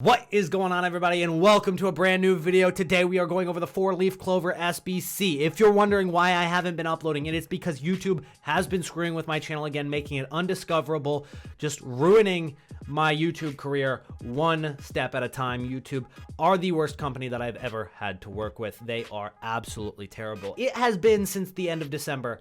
What is going on, everybody, and welcome to a brand new video. Today we are going over the 4-leaf Clover SBC. If you're wondering why I haven't been uploading it, it's because YouTube has been screwing with my channel again, making it undiscoverable, just ruining my YouTube career one step at a time. YouTube are the worst company that I've ever had to work with. They are absolutely terrible. It has been since the end of December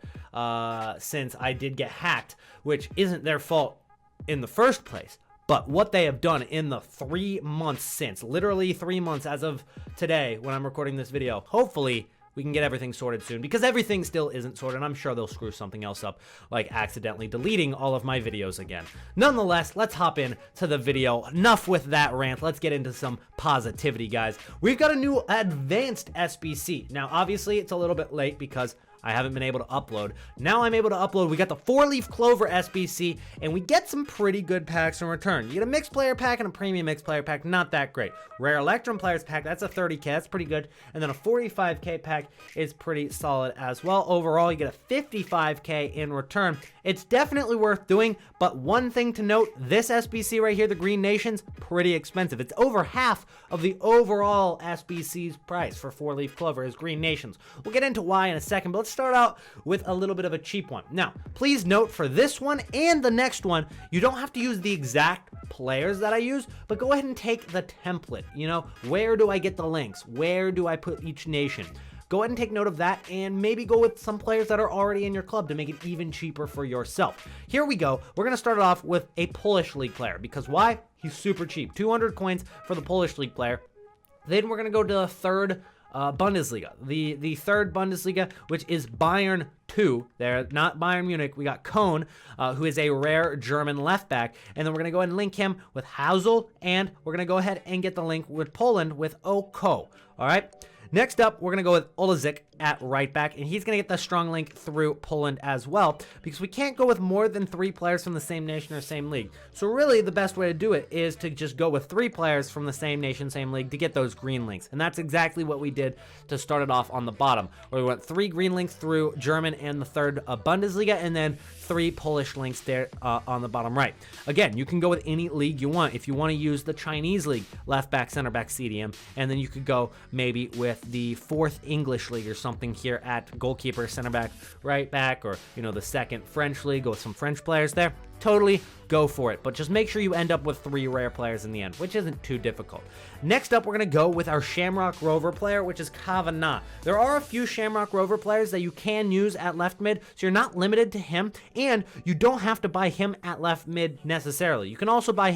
since I did get hacked, which isn't their fault in the first place. But what they have done in the 3 months since, literally 3 months as of today when I'm recording this video, hopefully we can get everything sorted soon, because everything still isn't sorted. I'm sure they'll screw something else up, like accidentally deleting all of my videos again. Nonetheless, let's hop in to the video. Enough with that rant. Let's get into some positivity, guys. We've got a new advanced SBC. Now, obviously, it's a little bit late because I haven't been able to upload. Now I'm able to upload. We got the 4-leaf Clover SBC, and we get some pretty good packs in return. You get a mixed player pack and a premium mixed player pack. Not that great. Rare Electrum players pack, that's a 30k. That's pretty good. And then a 45k pack is pretty solid as well. Overall, you get a 55k in return. It's definitely worth doing, but one thing to note, this SBC right here, the Green Nations, pretty expensive. It's over half of the overall SBC's price for 4-leaf Clover is Green Nations. We'll get into why in a second, but let's start out with a little bit of a cheap one. Now, please note for this one and the next one, you don't have to use the exact players that I use, but go ahead and take the template. You know, where do I get the links? Where do I put each nation? Go ahead and take note of that, and maybe go with some players that are already in your club to make it even cheaper for yourself. Here we go. We're going to start it off with a Polish league player, because why? He's super cheap. 200 coins for the Polish league player. Then we're going to go to the third Bundesliga. The third Bundesliga, which is Bayern 2. They're not Bayern Munich. We got Kohn, who is a rare German left back. And then we're going to go ahead and link him with Hausel, and we're going to go ahead and get the link with Poland with Oko. All right. Next up, we're going to go with ELYYT at right back, and he's going to get the strong link through Poland as well, because we can't go with more than 3 players from the same nation or same league. So really, the best way to do it is to just go with 3 players from the same nation, same league to get those green links. And that's exactly what we did to start it off on the bottom, where we went 3 green links through German and the third Bundesliga, and then 3 Polish links there on the bottom right. Again, you can go with any league you want. If you want to use the Chinese league, left back, center back, CDM, and then you could go maybe with the 4th English league or something here at goalkeeper, center back, right back, or you know, the 2nd French league, go with some French players there. Totally go for it, but just make sure you end up with 3 rare players in the end, which isn't too difficult. Next up, we're going to go with our Shamrock Rover player, which is Kavana. There are a few Shamrock Rover players that you can use at left mid, so you're not limited to him, and you don't have to buy him at left mid necessarily. You can also buy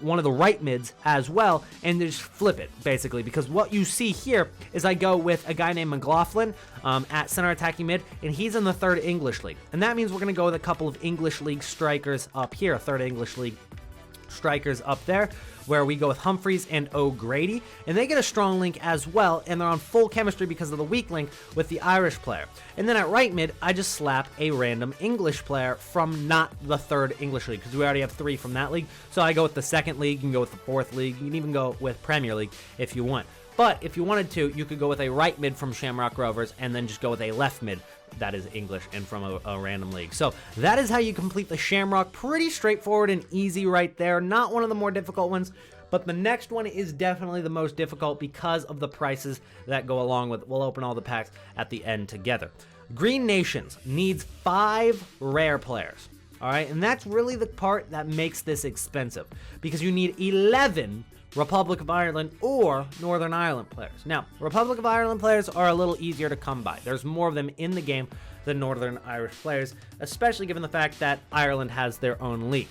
one of the right mids as well, and just flip it, basically, because what you see here is I go with a guy named McLaughlin at center attacking mid, and he's in the 3rd English league, and that means we're going to go with a couple of English league strikers up here, 3rd English league strikers up there, where we go with Humphreys and O'Grady, and they get a strong link as well, and they're on full chemistry because of the weak link with the Irish player. And then at right mid, I just slap a random English player from not the 3rd English league, because we already have 3 from that league. So I go with the 2nd league, you can go with the 4th league, you can even go with Premier League if you want. But if you wanted to, you could go with a right mid from Shamrock Rovers, and then just go with a left mid that is English and from a random league. So that is how you complete the Shamrock. Pretty straightforward and easy right there. Not one of the more difficult ones, but the next one is definitely the most difficult because of the prices that go along with it. We'll open all the packs at the end together. Green Nations needs 5 rare players. All right, and that's really the part that makes this expensive, because you need 11 Republic of Ireland or Northern Ireland players. Now, Republic of Ireland players are a little easier to come by. There's more of them in the game than Northern Irish players, especially given the fact that Ireland has their own league.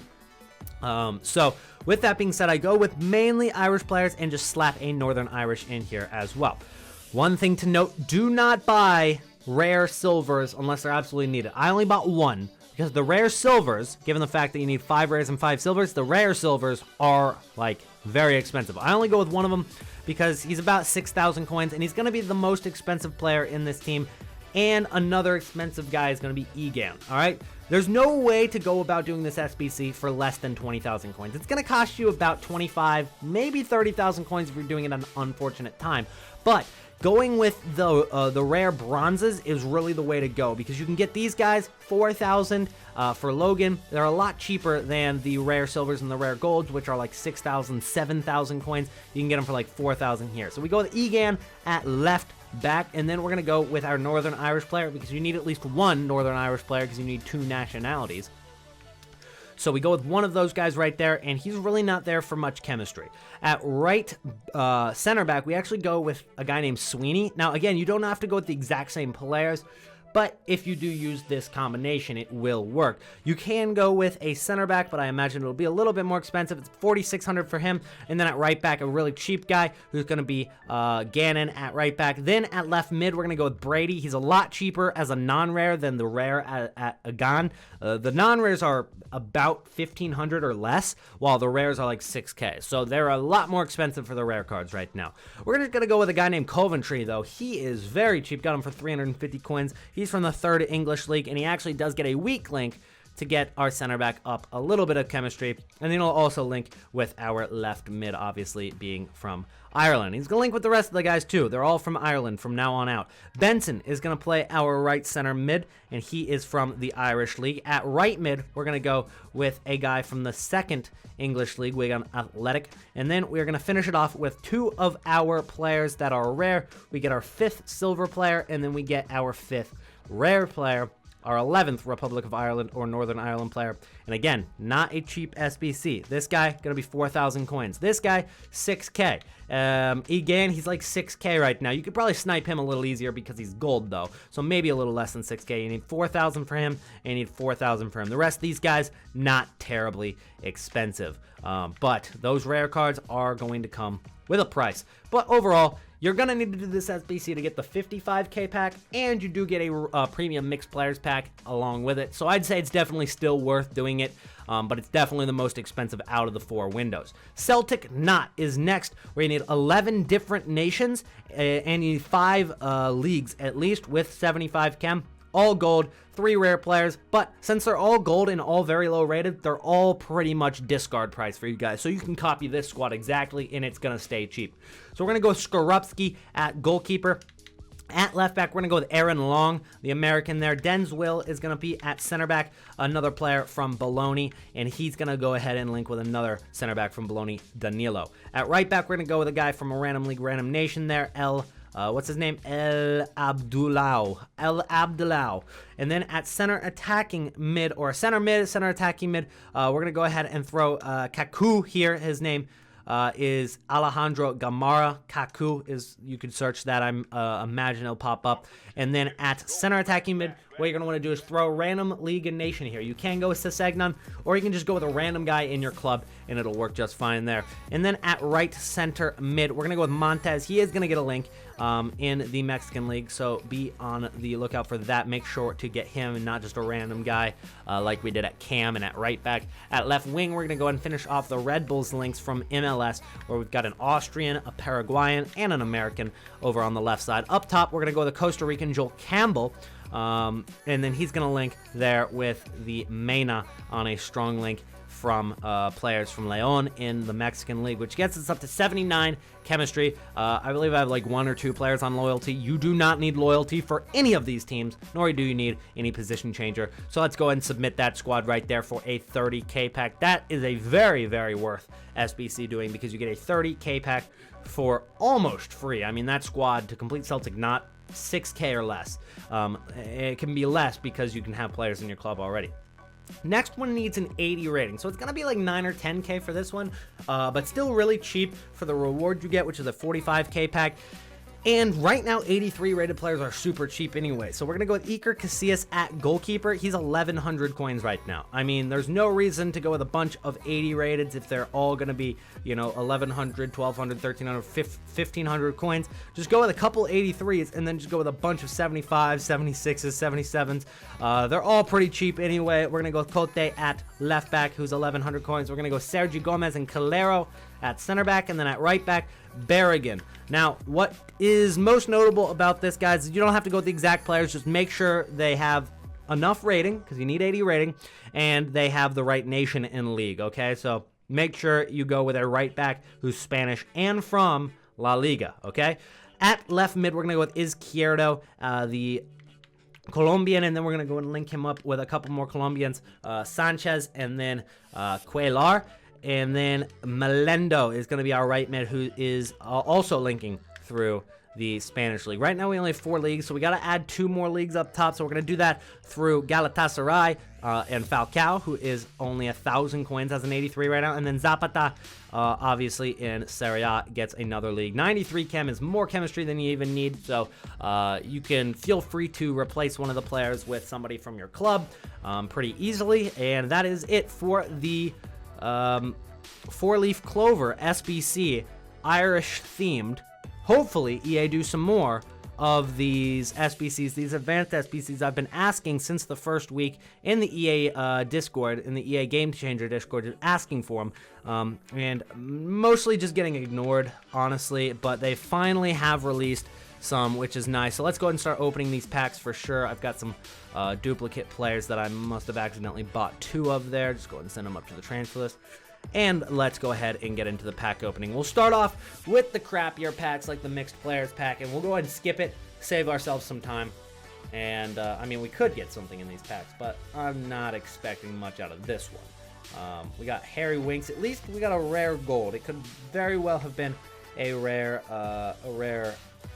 So with that being said, I go with mainly Irish players and just slap a Northern Irish in here as well. One thing to note, do not buy rare silvers unless they're absolutely needed. I only bought 1. Because the rare silvers, given the fact that you need 5 rares and 5 silvers, the rare silvers are, like, very expensive. I only go with 1 of them because he's about 6,000 coins, and he's going to be the most expensive player in this team. And another expensive guy is going to be Egan, all right? There's no way to go about doing this SBC for less than 20,000 coins. It's going to cost you about 25, maybe 30,000 coins if you're doing it at an unfortunate time. But going with the rare bronzes is really the way to go, because you can get these guys 4,000 for Logan. They're a lot cheaper than the rare silvers and the rare golds, which are like 6,000, 7,000 coins. You can get them for like 4,000 here. So we go with Egan at left back, and then we're going to go with our Northern Irish player, because you need at least one Northern Irish player because you need 2 nationalities. So we go with one of those guys right there, and he's really not there for much chemistry. At right center back, we actually go with a guy named Sweeney. Now, again, you don't have to go with the exact same players, but if you do use this combination, it will work. You can go with a center back, but I imagine it'll be a little bit more expensive. It's 4,600 for him. And then at right back, a really cheap guy who's going to be Gannon at right back. Then at left mid, we're going to go with Brady. He's a lot cheaper as a non-rare than the rare at Agan. The non-rares are about 1,500 or less, while the rares are like 6K. So they're a lot more expensive for the rare cards right now. We're just going to go with a guy named Coventry, though. He is very cheap. Got him for 350 coins. He's from the 3rd English League, and he actually does get a weak link to get our center back up a little bit of chemistry, and then he'll also link with our left mid, obviously being from Ireland. He's going to link with the rest of the guys too. They're all from Ireland from now on out. Benson is going to play our right center mid, and he is from the Irish League. At right mid, we're going to go with a guy from the 2nd English League, Wigan Athletic, and then we're going to finish it off with 2 of our players that are rare. We get our 5th silver player, and then we get our 5th rare player, our 11th Republic of Ireland or Northern Ireland player. And again, not a cheap SBC. This guy, going to be 4,000 coins. This guy, 6K. Egan, he's like 6K right now. You could probably snipe him a little easier because he's gold, though. So maybe a little less than 6K. You need 4,000 for him, and you need 4,000 for him. The rest of these guys, not terribly expensive. But those rare cards are going to come with a price. But overall, you're going to need to do this SBC to get the 55K pack, and you do get a premium mixed players pack along with it. So I'd say it's definitely still worth doing it, but it's definitely the most expensive out of the 4 windows. Celtic Knot is next, where you need 11 different nations, and you need 5 leagues at least with 75 chem. All gold, 3 rare players, but since they're all gold and all very low rated, they're all pretty much discard price for you guys. So you can copy this squad exactly, and it's going to stay cheap. So we're going to go Skorupski at goalkeeper. At left back, we're going to go with Aaron Long, the American there. Denswill is going to be at center back, another player from Bologna, and he's going to go ahead and link with another center back from Bologna, Danilo. At right back, we're going to go with a guy from a random league, random nation there, what's his name? El Abdullah. And then at center attacking mid, or center mid, center attacking mid, we're going to go ahead and throw Kaku here. His name is Alejandro Gamara. Kaku is, you could search that. I imagine it'll pop up. And then at center attacking mid, what you're going to want to do is throw a random league and nation here. You can go with Sesegnon, or you can just go with a random guy in your club, and it'll work just fine there. And then at right center mid, we're going to go with Montez. He is going to get a link in the Mexican League, so be on the lookout for that. Make sure to get him and not just a random guy like we did at Cam and at right back. At left wing, we're going to go ahead and finish off the Red Bulls links from MLS, where we've got an Austrian, a Paraguayan, and an American over on the left side. Up top, we're going to go with the Costa Rican Joel Campbell, and then he's going to link there with the Mena on a strong link from players from Leon in the Mexican League, which gets us up to 79 chemistry. I believe I have like 1 or 2 players on loyalty. You do not need loyalty for any of these teams, nor do you need any position changer. So let's go ahead and submit that squad right there for a 30K pack. That is a very, very worth SBC doing, because you get a 30K pack for almost free. I mean, that squad to complete Celtic Knot, 6K or less. It can be less because you can have players in your club already. Next one needs an 80 rating, so it's going to be like 9 or 10K for this one, but still really cheap for the reward you get, which is a 45K pack. And right now, 83 rated players are super cheap anyway. So we're going to go with Iker Casillas at goalkeeper. He's 1,100 coins right now. I mean, there's no reason to go with a bunch of 80 rateds if they're all going to be, you know, 1,100, 1,200, 1,300, 1,500 coins. Just go with a couple 83s and then just go with a bunch of 75s, 76s, 77s. They're all pretty cheap anyway. We're going to go with Cote at left back, who's 1,100 coins. We're going to go Sergi Gomez and Calero at center back, and then at right back, Berrigan. Now, what is most notable about this, guys, is you don't have to go with the exact players. Just make sure they have enough rating, because you need 80 rating, and they have the right nation in league, okay? So make sure you go with a right back who's Spanish and from La Liga, okay? At left mid, we're going to go with Izquierdo, the Colombian, and then we're going to go and link him up with a couple more Colombians, Sanchez, and then Cuellar. And then Melendo is going to be our right mid, who is also linking through the Spanish league. Right now we only have 4 leagues, so we got to add 2 more leagues up top. So we're going to do that through Galatasaray and Falcao, who is only 1,000 coins, has an 83 right now. And then Zapata, obviously in Serie A, gets another league. 93 chem is more chemistry than you even need, so you can feel free to replace one of the players with somebody from your club pretty easily. And that is it for the 4-leaf Clover SBC, Irish themed. Hopefully, EA do some more of these SBCs, these advanced SBCs. I've been asking since the first week in the EA Discord, in the EA Game Changer Discord, asking for them, and mostly just getting ignored, honestly, but they finally have released some, which is nice. So let's go ahead and start opening these packs for sure. I've got some duplicate players that I must have accidentally bought 2 of there. Just go ahead and send them up to the transfer list. And let's go ahead and get into the pack opening. We'll start off with the crappier packs, like the mixed players pack, and we'll go ahead and skip it, save ourselves some time. And, I mean, we could get something in these packs, but I'm not expecting much out of this one. We got Harry Winks. At least we got a rare gold. It could very well have been a rare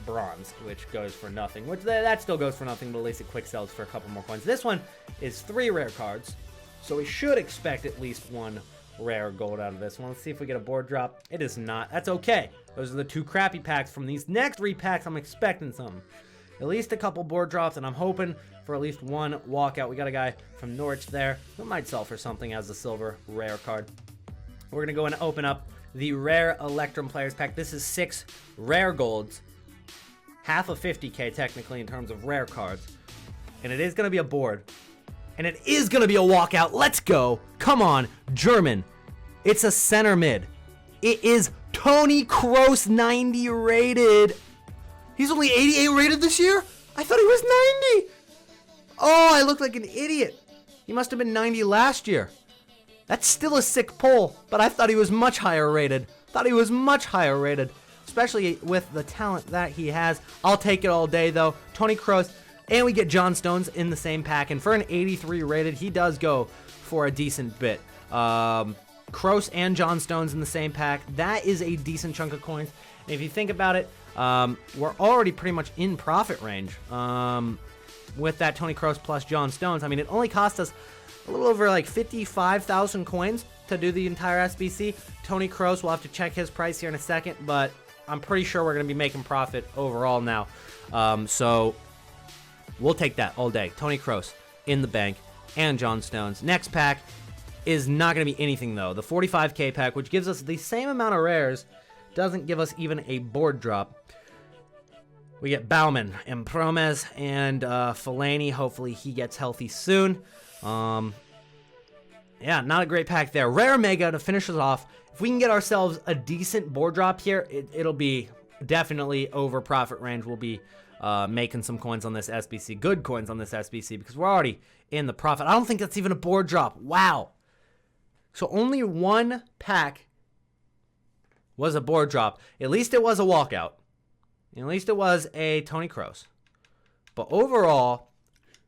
bronze, which goes for nothing. Which that still goes for nothing, but at least it quick sells for a couple more coins. This one is 3 rare cards, so we should expect at least 1 rare gold out of this one. Let's see if we get a board drop. It is not. That's okay. Those are the 2 crappy packs. From these next 3 packs, I'm expecting something. At least a couple board drops, and I'm hoping for at least 1 walkout. We got a guy from Norwich there who might sell for something as a silver rare card. We're going to go and open up the rare Electrum players pack. This is 6 rare golds. Half of 50k technically in terms of rare cards. And it is going to be a board. And it is going to be a walkout. Let's go. Come on, German. It's a center mid. It is Toni Kroos, 90 rated. He's only 88 rated this year? I thought he was 90. Oh, I look like an idiot. He must have been 90 last year. That's still a sick pull, but I thought he was much higher rated. Especially with the talent that he has. I'll take it all day, though. Toni Kroos. And we get John Stones in the same pack. And for an 83 rated, he does go for a decent bit. Kroos and John Stones in the same pack. That is a decent chunk of coins. And if you think about it, we're already pretty much in profit range with that Toni Kroos plus John Stones. I mean, it only cost us a little over like 55,000 coins to do the entire SBC. Toni Kroos, we'll have to check his price here in a second. But I'm pretty sure we're going to be making profit overall now. So we'll take that all day. Toni Kroos in the bank and John Stones. Next pack is not going to be anything, though. The 45k pack, which gives us the same amount of rares, doesn't give us even a board drop. We get Bauman and Promes and Fellaini. Hopefully he gets healthy soon. Yeah, not a great pack there. Rare Mega to finish us off. If we can get ourselves a decent board drop here, it'll be definitely over profit range. We'll be making some coins on this SBC, good coins on this SBC, because we're already in the profit. I don't think that's even a board drop. Wow. So only 1 pack was a board drop. At least it was a walkout. At least it was a Toni Kroos. But overall,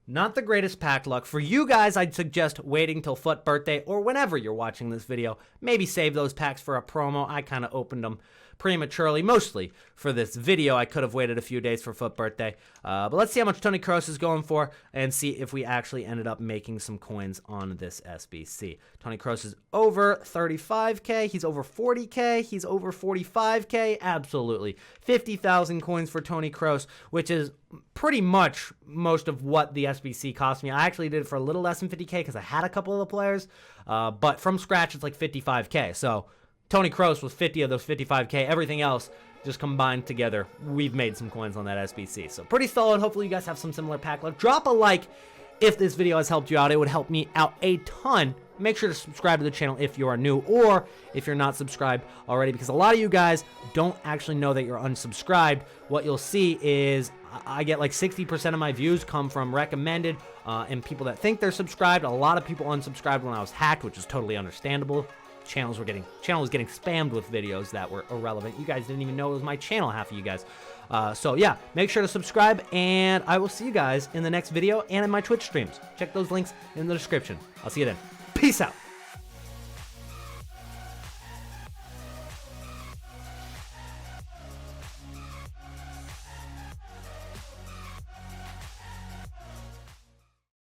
not the greatest pack luck. For you guys, I'd suggest waiting till FUT birthday or whenever you're watching this video. Maybe save those packs for a promo. I kind of opened them prematurely, mostly for this video. I could have waited a few days for FUT birthday. But let's see how much Toni Kroos is going for and see if we actually ended up making some coins on this SBC. Toni Kroos is over 35k. He's over 40k. He's over 45k. Absolutely. 50,000 coins for Toni Kroos, which is pretty much most of what the SBC cost me. I actually did it for a little less than 50k because I had a couple of the players. But from scratch, it's like 55k. So Toni Kroos with 50 of those 55k. Everything else just combined together, we've made some coins on that SBC. So pretty solid. Hopefully you guys have some similar pack luck. Drop a like if this video has helped you out. It would help me out a ton. Make sure to subscribe to the channel if you are new or if you're not subscribed already, because a lot of you guys don't actually know that you're unsubscribed. What you'll see is I get like 60% of my views come from recommended and people that think they're subscribed. A lot of people unsubscribed when I was hacked, which is totally understandable. channel was getting spammed with videos that were irrelevant. You guys didn't even know it was my channel, half of you guys. So yeah, make sure to subscribe, and I will see you guys in the next video and in my Twitch streams. Check those links in the description. I'll see you then. Peace out.